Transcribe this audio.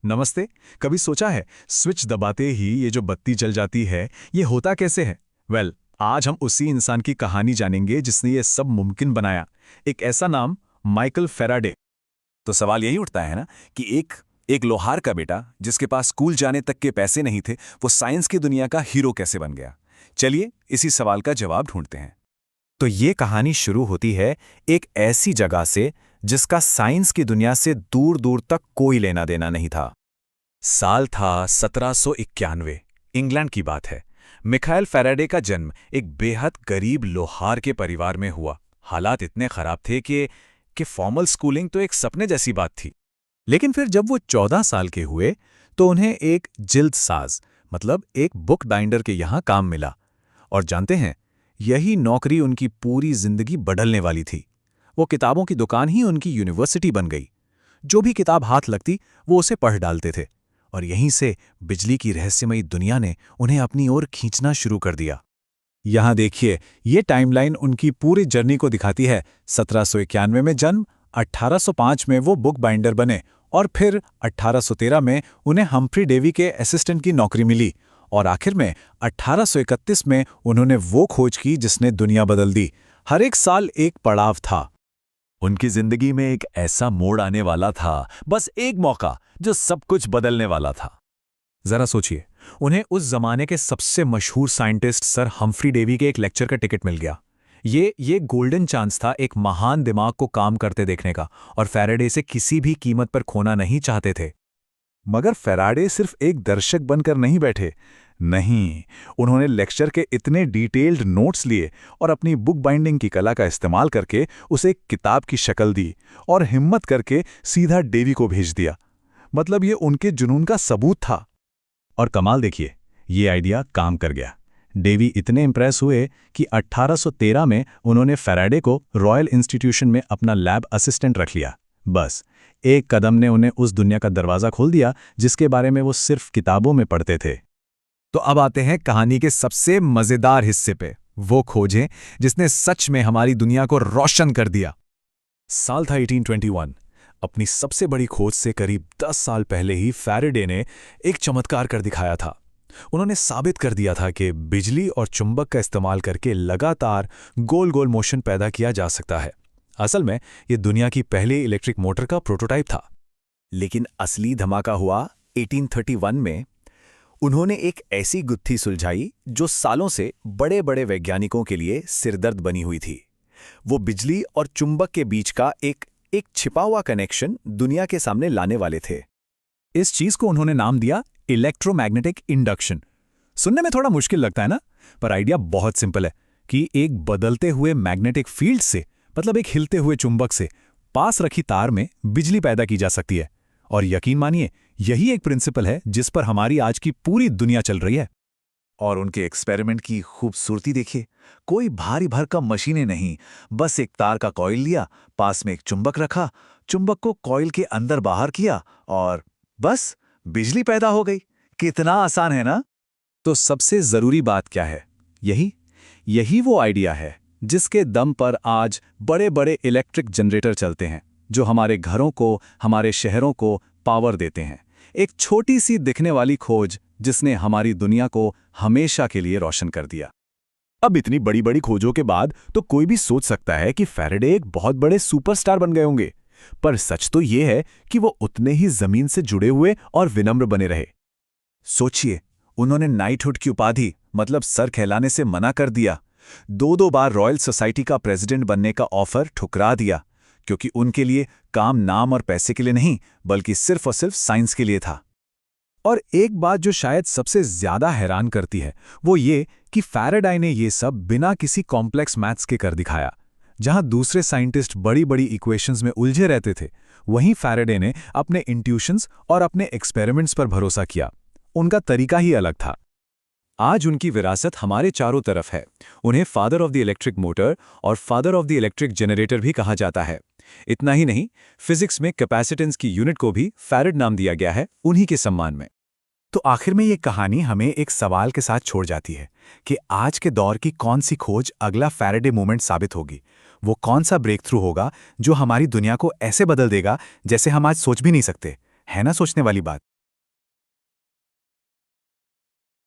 नमस्ते। कभी सोचा है स्विच दबाते ही ये जो बत्ती जल जाती है, ये होता कैसे है? आज हम उसी इंसान की कहानी जानेंगे जिसने ये सब मुमकिन बनाया। एक ऐसा नाम, माइकल फैराडे। तो सवाल यही उठता है ना कि एक एक लोहार का बेटा जिसके पास स्कूल जाने तक के पैसे नहीं थे, वो साइंस की दुनिया का हीरो कैसे बन गया। चलिए इसी सवाल का जवाब ढूंढते हैं। तो ये कहानी शुरू होती है एक ऐसी जगह से जिसका साइंस की दुनिया से दूर दूर तक कोई लेना देना नहीं था। साल था 1791। इंग्लैंड की बात है। मिखाइल फैराडे का जन्म एक बेहद गरीब लोहार के परिवार में हुआ। हालात इतने खराब थे कि फॉर्मल स्कूलिंग तो एक सपने जैसी बात थी। लेकिन फिर जब वो 14 साल के हुए तो उन्हें एक जिल्द साज मतलब एक बुक बाइंडर के यहाँ काम मिला। और जानते हैं, यही नौकरी उनकी पूरी जिंदगी बदलने वाली थी। वो किताबों की दुकान ही उनकी यूनिवर्सिटी बन गई। जो भी किताब हाथ लगती वो उसे पढ़ डालते थे, और यहीं से बिजली की रहस्यमयी दुनिया ने उन्हें अपनी ओर खींचना शुरू कर दिया। यहाँ देखिए, ये टाइमलाइन उनकी पूरी जर्नी को दिखाती है। 1791 में जन्म, 1805 में वो बुक बाइंडर बने, और फिर 1813 में उन्हें हम्फ्री डेवी के असिस्टेंट की नौकरी मिली, और आखिर में 1831 में उन्होंने वो खोज की जिसने दुनिया बदल दी। हर एक साल एक पड़ाव था। उनकी जिंदगी में एक ऐसा मोड़ आने वाला था, बस एक मौका जो सब कुछ बदलने वाला था। जरा सोचिए, उन्हें उस जमाने के सबसे मशहूर साइंटिस्ट सर हम्फ्री डेवी के एक लेक्चर का टिकट मिल गया। ये गोल्डन चांस था एक महान दिमाग को काम करते देखने का, और फैराडे से किसी भी कीमत पर खोना नहीं चाहते थे। मगर फैराडे सिर्फ एक दर्शक बनकर नहीं बैठे। नहीं, उन्होंने लेक्चर के इतने डिटेल्ड नोट्स लिए और अपनी बुक बाइंडिंग की कला का इस्तेमाल करके उसे एक किताब की शक्ल दी, और हिम्मत करके सीधा डेवी को भेज दिया। मतलब ये उनके जुनून का सबूत था। और कमाल देखिए, ये आइडिया काम कर गया। डेवी इतने इंप्रेस हुए कि 1813 में उन्होंने फैराडे को रॉयल इंस्टीट्यूशन में अपना लैब असिस्टेंट रख लिया। बस एक कदम ने उन्हें उस दुनिया का दरवाज़ा खोल दिया जिसके बारे में वो सिर्फ किताबों में पढ़ते थे। तो अब आते हैं कहानी के सबसे मजेदार हिस्से पे, वो खोजें जिसने सच में हमारी दुनिया को रोशन कर दिया। साल था 1821। अपनी सबसे बड़ी खोज से करीब 10 साल पहले ही फैराडे ने एक चमत्कार कर दिखाया था। उन्होंने साबित कर दिया था कि बिजली और चुंबक का इस्तेमाल करके लगातार गोल गोल मोशन पैदा किया जा सकता है। असल में ये दुनिया की पहली इलेक्ट्रिक मोटर का प्रोटोटाइप था। लेकिन असली धमाका हुआ 1831 में। उन्होंने एक ऐसी गुत्थी सुलझाई जो सालों से बड़े बड़े वैज्ञानिकों के लिए सिरदर्द बनी हुई थी। वो बिजली और चुंबक के बीच का एक छिपा हुआ कनेक्शन दुनिया के सामने लाने वाले थे। इस चीज को उन्होंने नाम दिया इलेक्ट्रोमैग्नेटिक इंडक्शन। सुनने में थोड़ा मुश्किल लगता है ना, पर आइडिया बहुत सिंपल है कि एक बदलते हुए मैग्नेटिक फील्ड से, मतलब एक हिलते हुए चुंबक से, पास रखी तार में बिजली पैदा की जा सकती है। और यकीन मानिए, यही एक प्रिंसिपल है जिस पर हमारी आज की पूरी दुनिया चल रही है। और उनके एक्सपेरिमेंट की खूबसूरती देखिए। कोई भारी भरकम मशीनें नहीं, बस एक तार का कॉइल लिया, पास में एक चुंबक रखा, चुंबक को कॉइल के अंदर बाहर किया, और बस बिजली पैदा हो गई। कितना आसान है ना? तो सबसे जरूरी बात क्या है? यही वो आइडिया है जिसके दम पर आज बड़े बड़े इलेक्ट्रिक जनरेटर चलते हैं, जो हमारे घरों को, हमारे शहरों को पावर देते हैं। एक छोटी सी दिखने वाली खोज जिसने हमारी दुनिया को हमेशा के लिए रोशन कर दिया। अब इतनी बड़ी बड़ी खोजों के बाद तो कोई भी सोच सकता है कि फैराडे एक बहुत बड़े सुपरस्टार बन गए होंगे, पर सच तो ये है कि वो उतने ही जमीन से जुड़े हुए और विनम्र बने रहे। सोचिए, उन्होंने नाइटहुड की उपाधि, मतलब सर कहलाने से मना कर दिया। दो बार रॉयल सोसाइटी का प्रेसिडेंट बनने का ऑफर ठुकरा दिया, क्योंकि उनके लिए काम नाम और पैसे के लिए नहीं, बल्कि सिर्फ और सिर्फ साइंस के लिए था। और एक बात जो शायद सबसे ज्यादा हैरान करती है, वो ये कि फैराडे ने ये सब बिना किसी कॉम्प्लेक्स मैथ्स के कर दिखाया। जहां दूसरे साइंटिस्ट बड़ी बड़ी इक्वेशंस में उलझे रहते थे, वहीं फैराडे ने अपने इंट्यूशंस और अपने एक्सपेरिमेंट्स पर भरोसा किया। उनका तरीका ही अलग था। आज उनकी विरासत हमारे चारों तरफ है। उन्हें father of the electric motor और father of the electric generator भी कहा जाता है। इतना ही नहीं, फिजिक्स में कैपेसिटेंस की यूनिट को भी फैराड नाम दिया गया है उन्हीं के सम्मान में। तो आखिर में ये कहानी हमें एक सवाल के साथ छोड़ जाती है कि आज के दौर की कौन सी खोज अगला फैराडे मोमेंट साबित होगी। वो कौन सा ब्रेक थ्रू होगा जो हमारी दुनिया को ऐसे बदल देगा जैसे हम आज सोच भी नहीं सकते। है ना सोचने वाली बात।